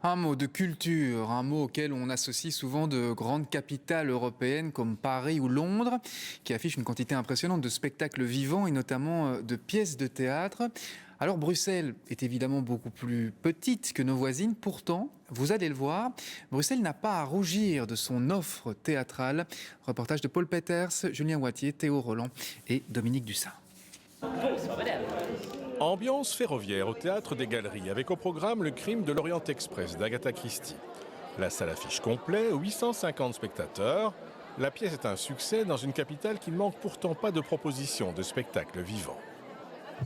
Un mot de culture, un mot auquel on associe souvent de grandes capitales européennes comme Paris ou Londres, qui affichent une quantité impressionnante de spectacles vivants et notamment de pièces de théâtre. Alors Bruxelles est évidemment beaucoup plus petite que nos voisines, pourtant, vous allez le voir, Bruxelles n'a pas à rougir de son offre théâtrale. Reportage de Paul Peters, Julien Wattier, Théo Roland et Dominique Dussin. Ambiance ferroviaire au Théâtre des Galeries, avec au programme Le Crime de l'Orient Express d'Agatha Christie. La salle affiche complet, 850 spectateurs. La pièce est un succès dans une capitale qui ne manque pourtant pas de propositions de spectacles vivants.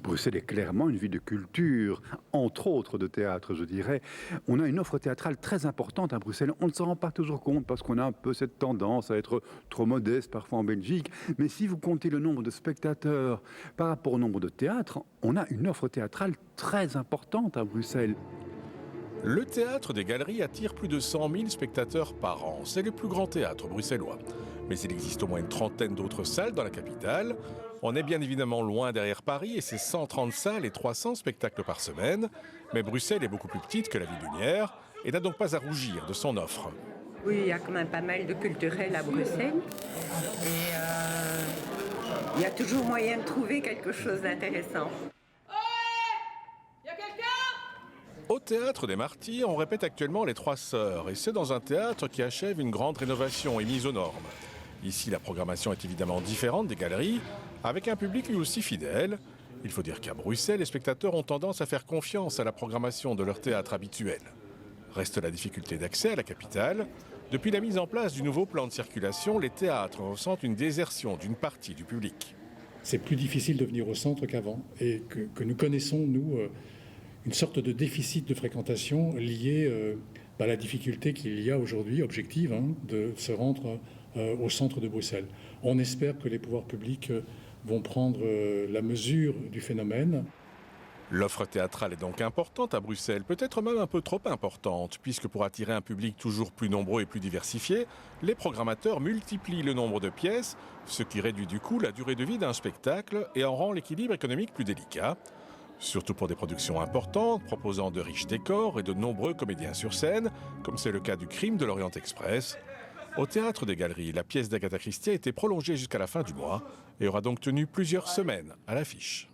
Bruxelles est clairement une ville de culture, entre autres de théâtre, je dirais. On a une offre théâtrale très importante à Bruxelles. On ne s'en rend pas toujours compte parce qu'on a un peu cette tendance à être trop modeste parfois en Belgique. Mais si vous comptez le nombre de spectateurs par rapport au nombre de théâtres, on a une offre théâtrale très importante à Bruxelles. Le Théâtre des Galeries attire plus de 100 000 spectateurs par an. C'est le plus grand théâtre bruxellois. Mais il existe au moins une trentaine d'autres salles dans la capitale. On est bien évidemment loin derrière Paris et ses 130 salles et 300 spectacles par semaine. Mais Bruxelles est beaucoup plus petite que la ville lumière et n'a donc pas à rougir de son offre. Oui, il y a quand même pas mal de culturel à Bruxelles. Et il y a toujours moyen de trouver quelque chose d'intéressant. Au Théâtre des Martyrs, on répète actuellement Les Trois Sœurs, et c'est dans un théâtre qui achève une grande rénovation et mise aux normes. Ici, la programmation est évidemment différente des galeries, avec un public lui aussi fidèle. Il faut dire qu'à Bruxelles, les spectateurs ont tendance à faire confiance à la programmation de leur théâtre habituel. Reste la difficulté d'accès à la capitale. Depuis la mise en place du nouveau plan de circulation, les théâtres ressentent une désertion d'une partie du public. C'est plus difficile de venir au centre qu'avant, et que nous connaissons, nous, une sorte de déficit de fréquentation lié à la difficulté qu'il y a aujourd'hui, objective, de se rendre au centre de Bruxelles. On espère que les pouvoirs publics vont prendre la mesure du phénomène. L'offre théâtrale est donc importante à Bruxelles, peut-être même un peu trop importante, puisque pour attirer un public toujours plus nombreux et plus diversifié, les programmateurs multiplient le nombre de pièces, ce qui réduit du coup la durée de vie d'un spectacle et en rend l'équilibre économique plus délicat. Surtout pour des productions importantes, proposant de riches décors et de nombreux comédiens sur scène, comme c'est le cas du Crime de l'Orient Express. Au Théâtre des Galeries, la pièce d'Agatha Christie a été prolongée jusqu'à la fin du mois et aura donc tenu plusieurs semaines à l'affiche.